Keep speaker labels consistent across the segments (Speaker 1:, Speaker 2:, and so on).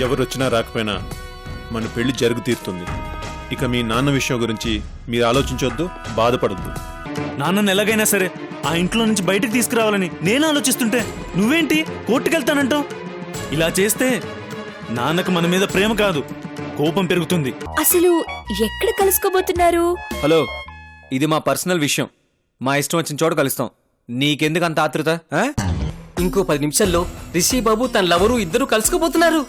Speaker 1: ఎవరొచ్చినా రాకపోయినా మన పెళ్లి జరుగు తీరుతుంది. ఇక మీ నాన్న విషయం గురించి మీరు ఆలోచించొద్దు, బాధపడొద్దు.
Speaker 2: నాన్నని ఎలాగైనా సరే ఆ ఇంట్లో నుంచి బయటికి తీసుకురావాలని నేను ఆలోచిస్తుంటే నువ్వేంటి కోర్టుకెళ్తానంటావు? ఇలా చేస్తే నాన్నకు మన మీద ప్రేమ కాదు, కోపం పెరుగుతుంది.
Speaker 3: అసలు ఎక్కడ కలుసుకోబోతున్నారు?
Speaker 4: హలో, ఇది మా పర్సనల్ విషయం. మా ఇష్టం వచ్చిన చోట కలుస్తాం. నీకెందుకు అంత ఆతృత?
Speaker 5: ఇంకో 10 నిమిషాల్లో రిషి బాబు తన లవరు ఇద్దరు కలుసుకోబోతున్నారు.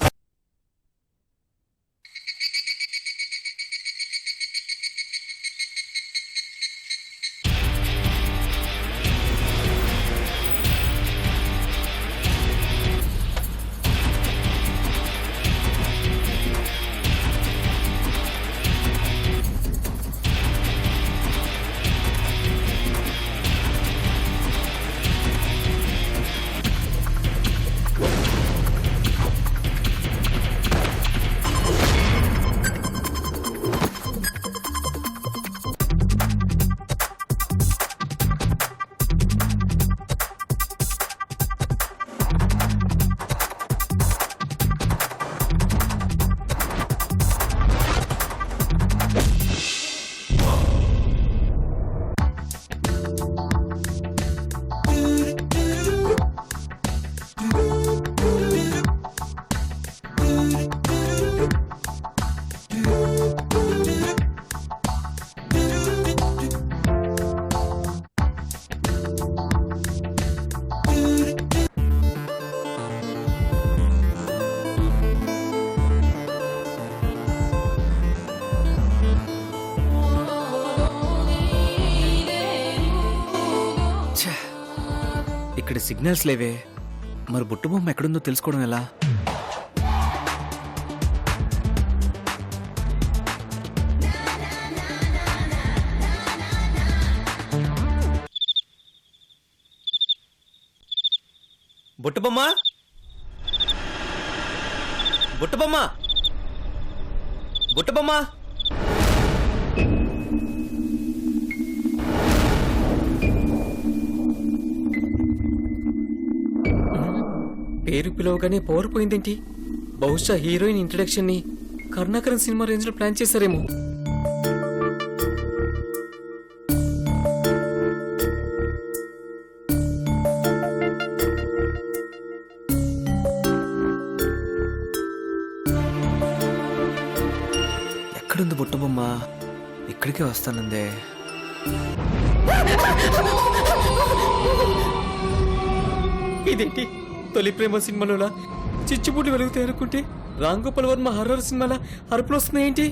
Speaker 4: ఇక్కడ సిగ్నల్స్ లేవే. మరి బుట్టుబొమ్మ ఎక్కడుందో తెలుసుకోవడం ఎలా? బుట్టుబొమ్మ, బుట్టుబొమ్మ, బుట్టుబొమ్మ.
Speaker 5: పేరు పిలవగానే పవర్ పోయిందేంటి? బహుశా హీరోయిన్ ఇంట్రడక్షన్ ని కరుణాకరన్ సినిమా రేంజ్ లో ప్లాన్ చేశారేమో.
Speaker 4: ఎక్కడుంది బుట్టుబొమ్మ? ఇక్కడికే వస్తానందే.
Speaker 5: ఇదేంటి తొలి ప్రేమ సినిమాలోలా చిచ్చుబుడ్లు వెలుగుతాయి అనుకుంటే రామ్ గోపాల్ వర్మ హర్రర్ సినిమాల అరుపులు వస్తున్నాయేంటి?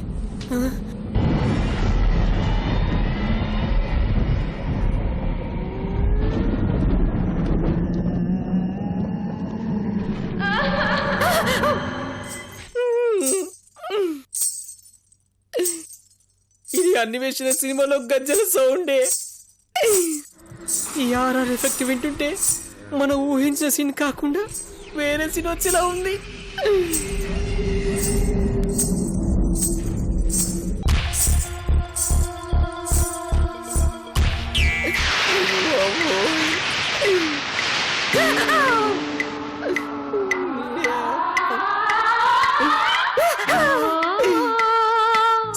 Speaker 5: ఇది అన్వేషణ సినిమాలో గజ్జల సౌండే. ఈ ఆర్ఆర్ ఎఫెక్ట్ వింటుంటే మనం ఊహించిన సీన్ కాకుండా వేరే సీన్ వచ్చేలా ఉంది.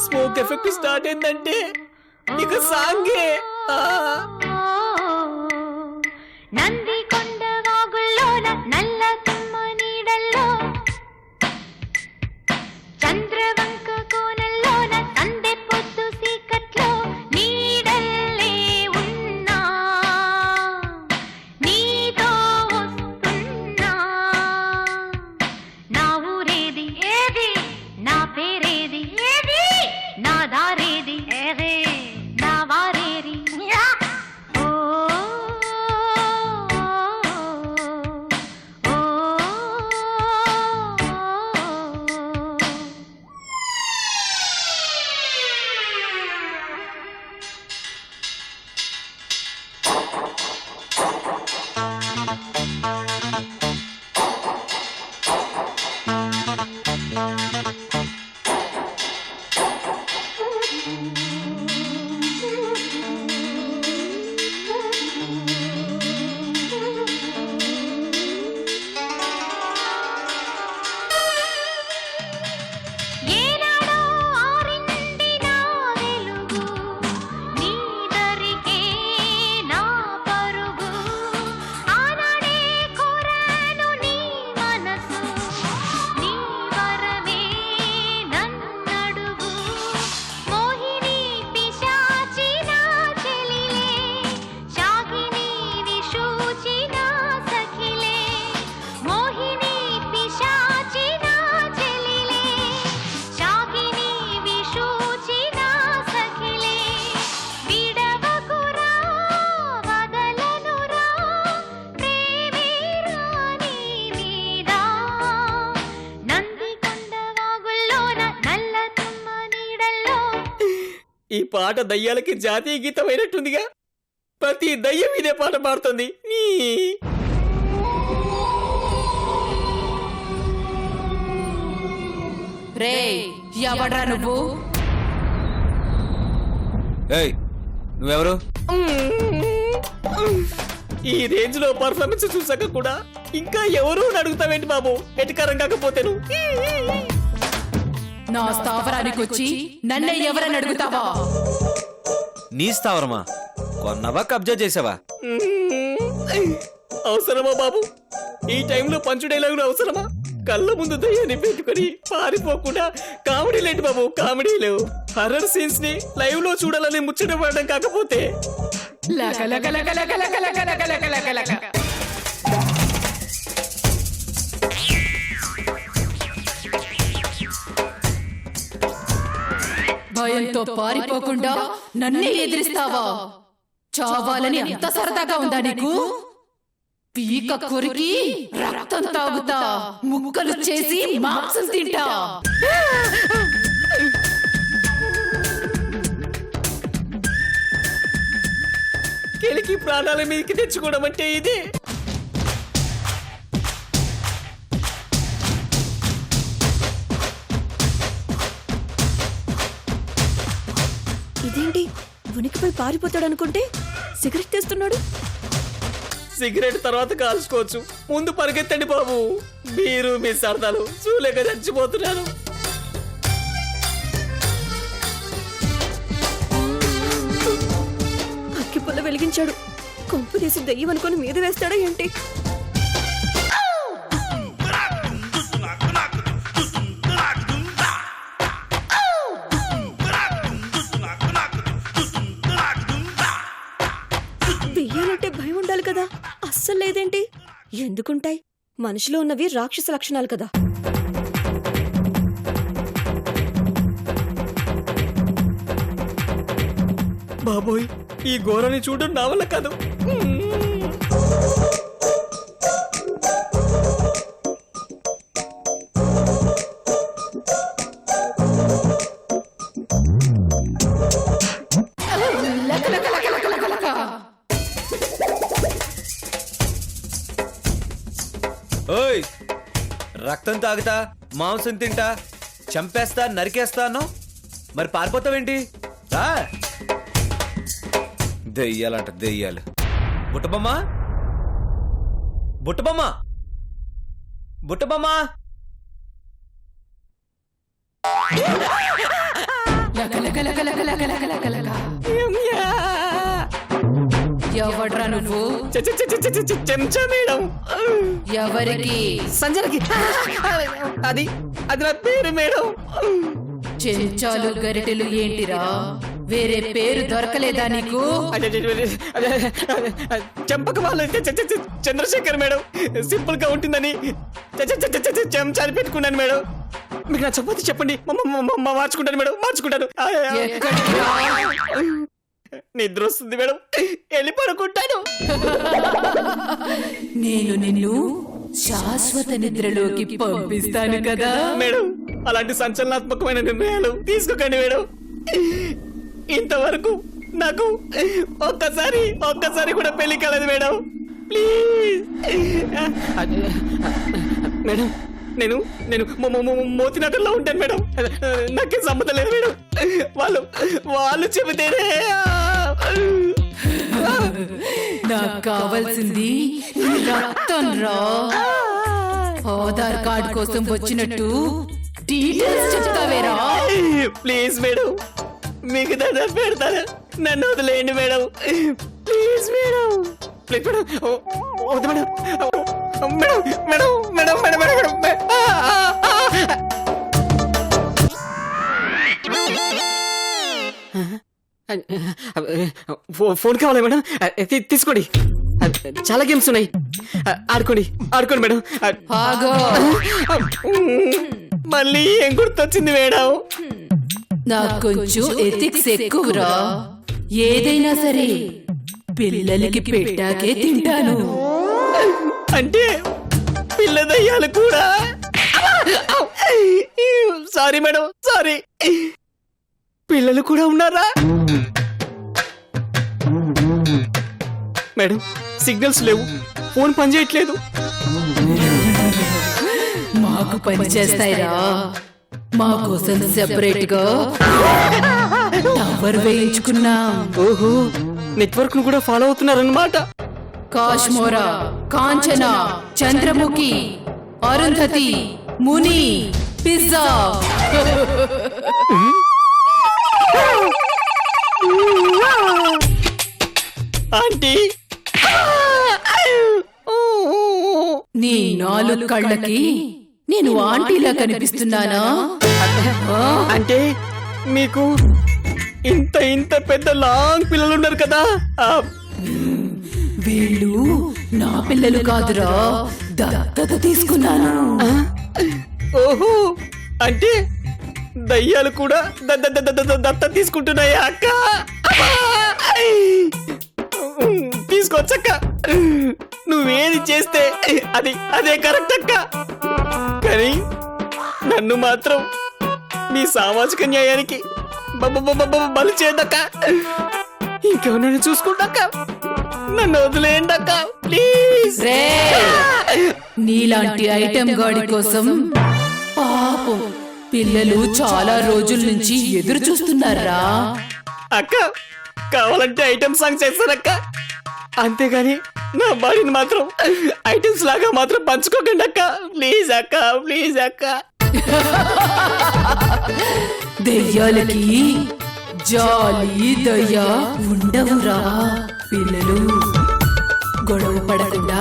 Speaker 5: స్మోక్ ఎఫెక్ట్ స్టార్ట్ అయిందంటే ఇక సాంగే.
Speaker 6: నంది కొండ వాగుల్లోన నల్ల కమ్మ నీడల్లో చంద్రవంక కోనల్లోన సందె పొద్దు సీకట్లో నీడల్లే ఉన్నా నీతో వస్తున్నా. నా ఊరేది ఏది, నా పేరేది ఏది, నా దారేది ఏది, నా వారేది.
Speaker 5: ఈ పాట దయ్యాలకి జాతీయ గీతమైనట్టుందిగా. ప్రతి దయ్యం ఇదే పాట పాడుతుంది.
Speaker 7: రే ఎవడ్రా నువ్వు?
Speaker 4: ఏయ్ నువ్వెవరు?
Speaker 5: ఈ రేంజ్ లో పర్ఫార్మెన్స్ చూసాక కూడా ఇంకా ఎవరు అని అడుగుతావేంటి బాబు? ఎటకారం కాకపోతే
Speaker 7: నా స్థావరానికి వచ్చి నన్నే ఎవరని అడుగుతావా?
Speaker 4: నీ స్థావరమా? కొన్నవా కబ్జా చేసావా?
Speaker 5: అవసరమా బాబు? ఈ టైంలో పంచు డైలాగులు అవసరమా? కళ్ళ ముందు దయ్యాన్ని పెట్టుకుని పారిపోకుండా కామెడీ లేంటి బాబు, కామెడీలు. హర్రర్ సీన్స్ ని లైవ్ లో చూడాలని ముచ్చట పడడం కాకపోతే
Speaker 7: లక లక లక లక లక లక లక లక లక లక. భయంతో పారిపోకుండా నన్నే ఎదిరిస్తావా? చావాలని అంత సరదాగా ఉందా నీకు? పీక కొరికి రక్తం తాగుతా, ముక్కలు చేసి మాంసం తింటా.
Speaker 5: కెలికి ప్రాణాల మీదకి తెచ్చుకోవడం అంటే ఇదే.
Speaker 3: ఇదేంటి ఉనికిపోయి పారిపోతాడు అనుకుంటే సిగరెట్ తీస్తున్నాడు.
Speaker 5: సిగరెట్ తర్వాత కాల్చుకోవచ్చు, ముందు పరిగెత్తండి బాబు. మీరు మీ సరదాలు చూలేక చచ్చిపోతున్నాను.
Speaker 3: అక్కి పుల్ల వెలిగించాడు. కొంపు తీసి దెయ్యం అనుకొని మీద వేస్తాడా ఏంటి? దెయ్యాలంటే భయం ఉండాలి కదా, అస్సలు లేదేంటి? ఎందుకుంటాయి? మనిషిలో ఉన్నవి రాక్షస లక్షణాలు కదా.
Speaker 5: బాబోయ్, ఈ ఘోరాన్ని చూడడం నా వల్ల కాదు.
Speaker 7: లక లక లక లక లక లక.
Speaker 4: ఓయ్ రక్తం తాగుతా, మాంసం తింటా, చంపేస్తా, నరికేస్తా అన్నావు. మరి పారిపోతావేంటి? రా. దెయ్యాలంట దెయ్యాలు. బుట్టబొమ్మ, బుట్టబొమ్మ, బుట్టబొమ్మ.
Speaker 7: లక లక లక లక లక లక లక లక. ఎవడ్రా నువ్వు?
Speaker 5: చెంచా మేడం.
Speaker 7: ఎవరికి?
Speaker 5: సంజనకి. అది అది నా పేరు మేడం.
Speaker 7: చెంచాలు గరిటెలు ఏంటిరా? వేరే పేరు దొరకలేదా నీకు?
Speaker 5: చెంపక వాళ్ళు చంద్రశేఖర్ మేడం. సింపుల్ గా ఉంటుందని చెంచాలు పెట్టుకున్నాను మేడం. మీకు నా చపాతి చెప్పండి, మార్చుకుంటాను మేడం, మార్చుకుంటాను.
Speaker 7: ఎక్కడికి రా?
Speaker 5: నిద్ర వస్తుంది మేడం, వెళ్ళి పడుకుంటాను.
Speaker 7: నేను నిన్ను శాశ్వత నిద్రలోకి పంపిస్తాను కదా.
Speaker 5: మేడం, అలాంటి సంచలనాత్మకమైన నిర్ణయాలు తీసుకోకండి మేడం. ఇంతవరకు నాకు ఒక్కసారి కూడా పెళ్లి కాలేదు మేడం. ప్లీజ్ మేడం, నేను మోతినగర్లో ఉంటాను మేడం. నాకేం సంబంధం లేదు మేడం. వాళ్ళు చెబితేనే.
Speaker 7: నాకు కావాల్సింది నీ రక్తం రా. ఆధార్ కార్డు కోసం వచ్చినట్టు డీటెయిల్స్ చెప్తావేరా?
Speaker 5: ప్లీజ్ మేడం, మీకు దండం పెడతాను, నన్ను వదిలేయండి madam. Please madam, please madam. వద్దు madam, madam madam madam madam madam madam. Phone కావాలి మేడం, తీసుకోండి. చాలా గేమ్స్ ఉన్నాయి, ఆడుకోండి మేడం.
Speaker 7: ఆగో.
Speaker 5: మళ్ళీ ఏం గుర్తొచ్చింది మేడం?
Speaker 7: నాకు కొంచెం ఎథిక్స్ ఎక్కువరా. ఏదైనా సరే పిల్లలకి పెట్టాకే తింటాను.
Speaker 5: అంటే పిల్ల దయ్యాలు కూడా? Sorry madam, sorry. పిల్లలు కూడా ఉన్నారా? మేడం సిగ్నల్స్ లేవు, ఫోన్ పనిచేయట్లేదు.
Speaker 7: మాకు పని చేస్తాయిరా, మా కోసం సెపరేట్ గా టవర్ వేయించుకున్నాం.
Speaker 5: ఓహో, నెట్వర్క్ ను కూడా ఫాలో అవుతున్నారన్నమాట.
Speaker 7: కాశ్మోరా, కాంచన, చంద్రముఖి, అరుంధతి, ముని, పిజ్జా.
Speaker 5: ఆంటీ,
Speaker 7: నీ 4 కళ్ళకి నేను ఆంటీలా కనిపిస్తున్నానా?
Speaker 5: అంటే మీకు ఇంత ఇంత పెద్ద లాంగ్ పిల్లలు ఉన్నారు కదా.
Speaker 7: వీళ్ళు నా పిల్లలు కాదురా, దత్తత తీసుకున్నాను.
Speaker 5: ఓహో, అంటే దయ్యాలు కూడా దత్త తీసుకుంటున్నాయా అక్క? తీసుకోవచ్చక్క, నువ్వేది చేస్తే అదే కరెక్ట్ అక్క. కానీ నన్ను మాత్రం మీ సామాజిక న్యాయానికి బలి చేయదక్క. ఇంకెవరైనా చూసుకుంటాక, నన్ను వదిలేయండి అక్క ప్లీజ్.
Speaker 7: నీలాంటి ఐటెం గాడి కోసం పాపం పిల్లలు చాలా రోజుల నుంచి ఎదురు చూస్తున్నారా.
Speaker 5: అక్క కావాలంటే ఐటమ్ సాంగ్ చేస్తానక్క, అంతేగాని నా బాడీని మాత్రం ఐటమ్స్ లాగా మాత్రం పంచుకోకండి అక్క ప్లీజ్ అక్క, ప్లీజ్ అక్క.
Speaker 7: దెయ్యాలకి జాలి దయ ఉండవురా. పిల్లలు గొడవ పడకుండా,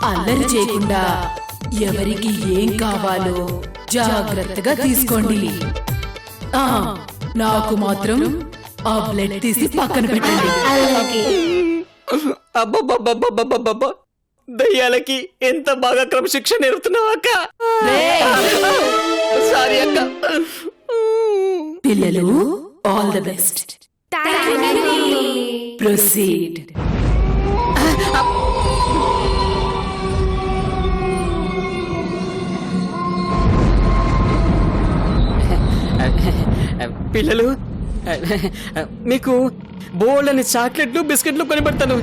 Speaker 7: అల్లరి చేయకుండా, ఎవరికి ఏం కావాలో జాగ్రత్తగా తీసుకోండి. నాకు మాత్రం ఆ బ్లడ్ తీసి పక్కన పెట్టండి.
Speaker 5: అబ్బబ్బబ్బబ్బబ్బబ్బబ్బ, దయ్యాలకి ఎంత బాగా క్రమశిక్షణ నేర్పుతున్నావు అక్క. సారీ అక్క.
Speaker 7: పిల్లలు, ఆల్ ది బెస్ట్. ప్రొసీడ్.
Speaker 5: పిల్లలు, మీకు బోల్డ్ అని చాక్లెట్లు బిస్కెట్లు కొనిపెడతాను,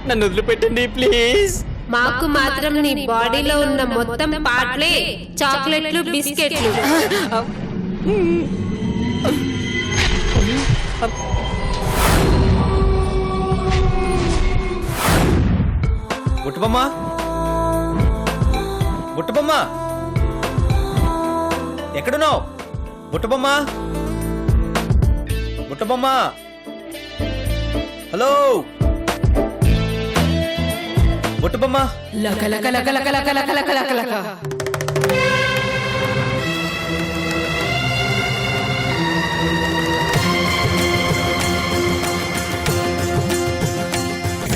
Speaker 5: నన్ను వదిలిపెట్టండి ప్లీజ్.
Speaker 8: మాకు మాత్రం నీ బాడీలో ఉన్న మొత్తం పార్ట్లే చాక్లెట్లు, బిస్కెట్లు.
Speaker 4: బుట్టబొమ్మా, బుట్టబొమ్మా, ఎక్కడున్నావు? బుట్టబొమ్మా, బుట్టబొమ్మా, హలో బుట్టబొమ్మా.
Speaker 7: లక లక లక లక లక లక లక లక లక.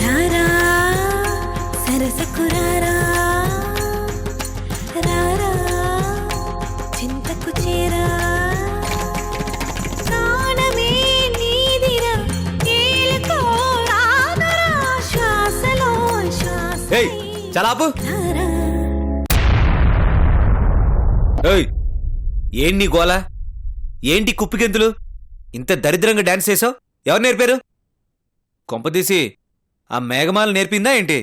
Speaker 3: రారా సరసకు రారా, రారా చింతకు చేరా, ప్రాణమే నీదిరా, ఏలుకో రాగరా, శ్వాసలో శ్వాస.
Speaker 4: ఏయ్ చలాపు.
Speaker 3: రారా.
Speaker 4: ఏయ్ ఏంటి నీ గోల? ఏంటి కుప్పిగెంతులు? ఇంత దరిద్రంగా డాన్స్ చేసావు? ఎవరు నేర్పారు? కొంపదీసి ఆ మేఘమాల నేర్పిందా ఏంటి?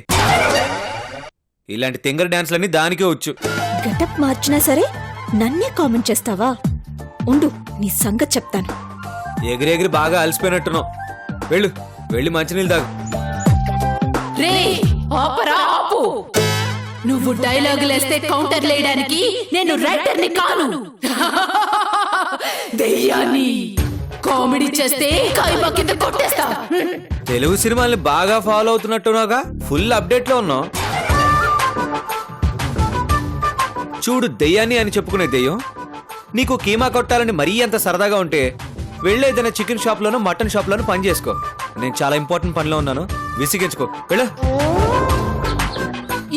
Speaker 4: ఇలాంటి తింగర డాన్స్లన్నీ దానికే వచ్చు.
Speaker 3: గెటప్ మార్చినా సరే నన్నే కామెంట్ చేస్తావా? ఉండు, నీ సంగతి చెప్తాను.
Speaker 4: ఎగిరెగిరి బాగా అలసిపోయినట్టున్నావు. వెళ్ళు, వెళ్ళి మంచినీళ్ళు తాగు.
Speaker 7: రే ఆపరా, ఆపు. నువ్వు డైలాగులేస్తే కౌంటర్ లేయడానికి నేను రైటర్ని కాను. దెయ్యాన్ని కామెడీ చేస్తే కైమా కింద కొట్టేస్తా.
Speaker 4: తెలుగు సినిమాల్ని బాగా ఫాలో అవుతున్నట్టున్నాగా, ఫుల్ అప్డేట్ లో ఉన్నావు. చూడు, దెయ్యాన్ని అని చెప్పుకునే దెయ్యం నీకు కీమా కొట్టాలని మరీ అంత సరదాగా ఉంటే వెళ్ళి ఏదైనా చికెన్ షాప్ లోనో మటన్ షాప్ లోనో పని చేసుకో. నేను చాలా ఇంపార్టెంట్ పనిలో ఉన్నాను, విసిగించుకో. వెళ్ళు.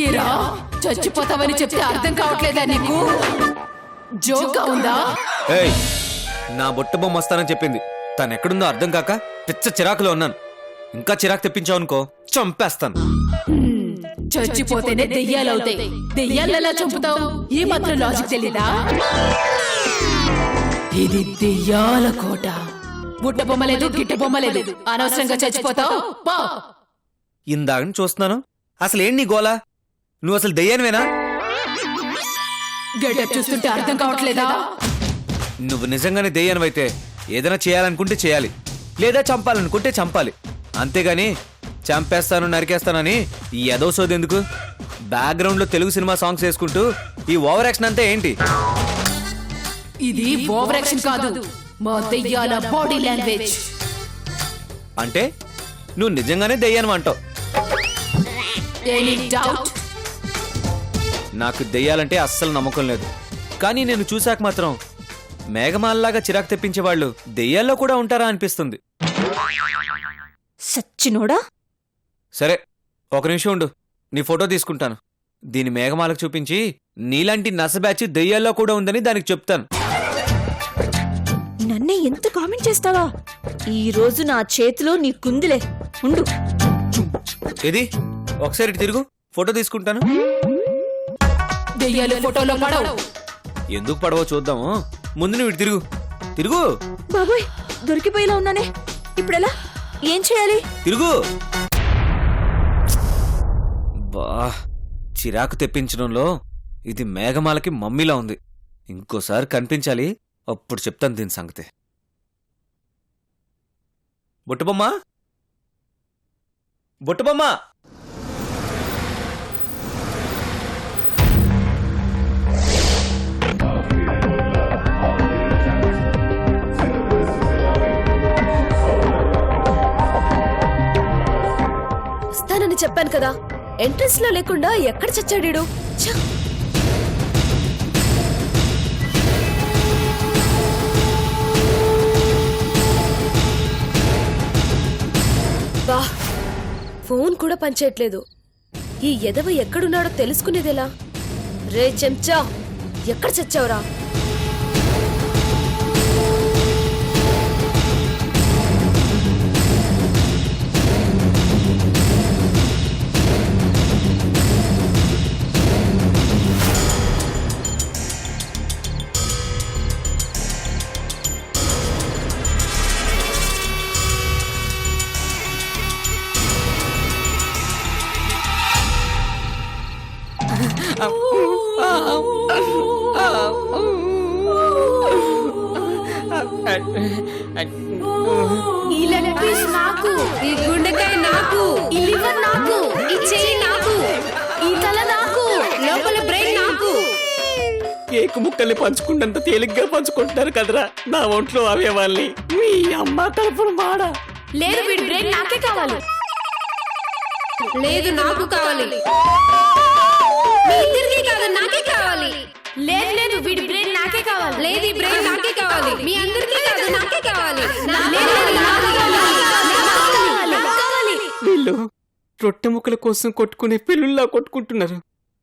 Speaker 7: ఏరా, చచ్చిపోతావని చెప్తే అర్థం కావట్లేదా నీకు? జోక్గా ఉందా?
Speaker 4: ఏయ్, నా బుట్ట బొమ్మ వస్తానని చెప్పింది. తను ఎక్కడుందో అర్థం కాక పిచ్చ చిరాకులో ఉన్నాను. ఇంకా చిరాకు తెప్పించావు అనుకో, చంపేస్తాను.
Speaker 7: చచ్చిపోతేనే దెయ్యాలవుతాయి. దెయ్యాలెలా చంపుతావు? ఈ మాత్రం లాజిక్ తెలీదా? ఇది దెయ్యాల కోట. బుట్ట బొమ్మలేదు, గిట్ట బొమ్మలేదు. అనవసరంగా చచ్చిపోతావు. పో.
Speaker 4: ఇందాక చూస్తున్నాను. అసలు ఏంటి నీ గోలా? నువ్వు అసలు దెయ్యానివేనా?
Speaker 7: గెటప్ చూస్తుంటే అర్థం కావట్లేదా?
Speaker 4: నువ్వు నిజంగానే దెయ్యానివైతే ఏదైనా చేయాలనుకుంటే చేయాలి, లేదా చంపాలనుకుంటే చంపాలి. అంతేగాని చంపేస్తాను నరికేస్తానని ఈ ఎదో సోది ఎందుకు? బ్యాక్గ్రౌండ్లో తెలుగు సినిమా సాంగ్స్ వేసుకుంటూ ఈ ఓవర్ యాక్షన్ అంతా ఏంటి?
Speaker 7: ఇది ఓవర్ యాక్షన్ కాదు, మా దెయ్యాల బాడీ లాంగ్వేజ్.
Speaker 4: అంటే నువ్వు నిజంగానే దెయ్యాను అంటావు.
Speaker 7: Any doubt?
Speaker 4: నాకు దెయ్యాలంటే అస్సలు నమ్మకం లేదు. కానీ నేను చూశాక మాత్రం మేఘమాలలాగా చిరాకు తెప్పించేవాళ్ళు దెయ్యాల్లో కూడా ఉంటారా అనిపిస్తుంది.
Speaker 3: సచ్చినోడా.
Speaker 4: సరే, ఒక నిమిషం ఉండు, నీ ఫోటో తీసుకుంటాను. దీని మేఘమాలకు చూపించి నీలాంటి నస బ్యాచ్ దెయ్యాల్లో కూడా ఉందని దానికి చెప్తాను.
Speaker 3: నన్నే ఎంత కామెంట్ చేస్తావా? ఈ రోజు నా చేతిలో నీ కుందిలే. ఉండు.
Speaker 4: ఏది ఒకసారి ఇటు తిరుగు, ఫోటో తీసుకుంటాను.
Speaker 7: దెయ్యాలు ఫోటోలో పడవు.
Speaker 4: ఎందుకు పడవో చూద్దాము. ముందు నువ్వు ఇటు తిరుగు. తిరుగు
Speaker 3: బాబోయ్, దొరికిపోయేలా ఉన్నానే. ఇప్పుడెలా? ఏం చేయాలి?
Speaker 4: తిరుగు. బా, చిరాకు తెప్పించడంలో ఇది మేఘమాలకి మమ్మీలా ఉంది. ఇంకోసారి కనిపించాలి, అప్పుడు చెప్తాను దీని సంగతి. బుట్టబొమ్మ, బుట్టబొమ్మ.
Speaker 3: వస్తానని చెప్పాను కదా, ఎంట్రన్స్ లో లేకుండా ఎక్కడ చచ్చాడు? బా, ఫోన్ కూడా పనిచేయట్లేదు. ఈ ఎదవ ఎక్కడున్నాడో తెలుసుకునేదెలా? రే చెంచా, ఎక్కడ చచ్చావురా?
Speaker 8: ఈ లెగ్ పీస్ నాకు, ఈ గుండెకాయ నాకు, ఈ లివర్ నాకు, ఈ చెయ్యి నాకు, ఈ తల నాకు, లోపల బ్రెయిన్ నాకు.
Speaker 5: కేక్ ముక్కల్ని పంచుకుంటంత తేలిగ్గా పంచుకుంటున్నారు కదరా నా ఒంట్లో అవయవాల్ని. మీ అమ్మ కలుపును మాడ.
Speaker 8: లేదు, వీడి బ్రెయిన్ నాకే కావాలి. లేదు, నాకు కావాలి. మీ ఇద్దరికీ కాదు, నాకే కావాలి. లేదు లేదు, వీడి బ్రెయిన్ నాకే కావాలి. లేదు, ఈ బ్రెయిన్ నాకే కావాలి. మీ అందరికీ కాదు, నాకే కావాలి.
Speaker 5: వీళ్ళు రొట్టె ముక్కల కోసం కొట్టుకునే పిల్లుల్లా కొట్టుకుంటున్నారు.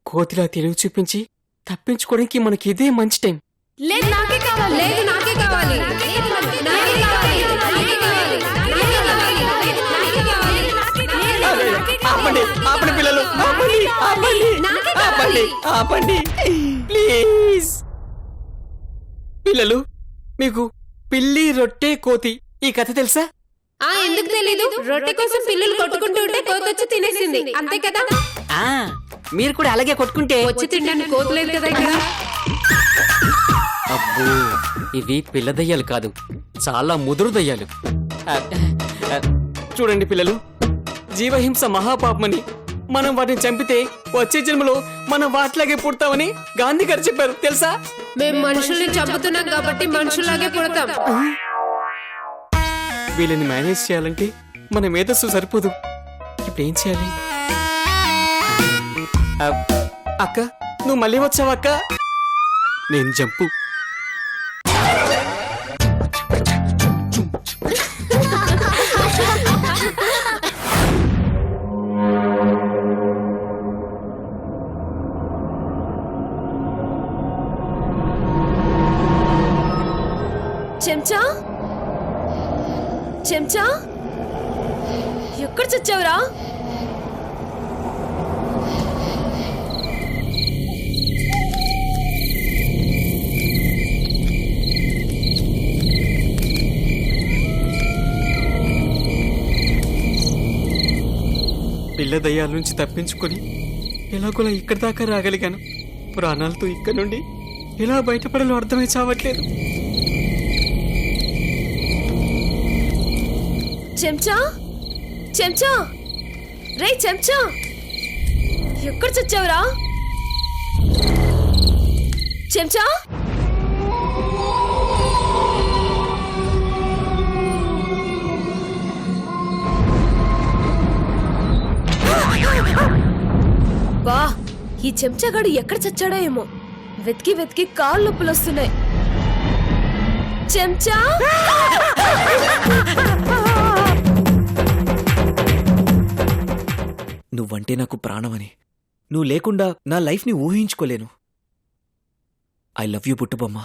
Speaker 5: కోతిలా తెలివి చూపించి తప్పించుకోవడానికి మనకి ఇదే మంచి టైం.
Speaker 8: లేదు, నాకే కావాలి. లేదు, నాకే కావాలి. నాకే కావాలి. నాకే కావాలి. నాకే కావాలి. నాకే కావాలి.
Speaker 5: ఆపండి, ఆపండి పిల్లలు, ఆపండి, ఆపండి, ఆపండి, ఆపండి ప్లీజ్. పిల్లలు, మీకు పిల్లి రొట్టె కోతి ఈ కథ తెలుసా?
Speaker 8: ఎందుకు తెలీదు? రొట్టె కోసం పిల్లలు కొట్టుకుంటూ ఉంటే కోతొచ్చి తినేసింది, అంతే కదా?
Speaker 5: మీరు కూడా అలాగే కొట్టుకుంటే
Speaker 8: వచ్చి తినడానికి కోతలేదు కదా ఇక్కడ.
Speaker 5: అబ్బో, ఇవి పిల్ల దయ్యాలు కాదు, చాలా ముదురు దయ్యాలు. చూడండి పిల్లలు, జీవహింస మహాపాపమని, మనం వాటిని చంపితే వచ్చే జన్మలో మనం వాటిలాగే పుడతామని గాంధీ గారు చెప్పారు, తెలుసా?
Speaker 8: మేము మనుషుల్ని చంపుతున్నాం కాబట్టి మనుషుల్లాగే పుడతాం.
Speaker 5: వీళ్ళని మేనేజ్ చేయాలంటే మన మేధస్సు సరిపోదు. ఇప్పుడు ఏం చేయాలి? అక్క, నువ్వు మళ్ళీ వచ్చావా అక్క? నేను జంపు.
Speaker 3: చెంచా, చెంచా, ఎక్కడ చచ్చావురా?
Speaker 5: ఇళ్ల దయ్యాల నుంచి తప్పించుకొని ఎలాగోలా ఇక్కడి దాకా రాగలిగాను. ప్రాణాలతో ఇక్కడ నుండి ఎలా బయటపడాలో అర్థమై చావట్లేదు.
Speaker 3: చెంచా చెంచా రే చెంచా, ఎక్కడ చచ్చావురా చెంచా? బా, ఈ చెంచాగాడు ఎక్కడ చచ్చాడో ఏమో. వెతికి వెతికి కాళ్ళు నొప్పులు వస్తున్నాయి. చెంచా
Speaker 4: నువ్వంటే నాకు ప్రాణమని, నువ్వు లేకుండా నా లైఫ్ని ఊహించుకోలేను. I love you బుట్టుబొమ్మ.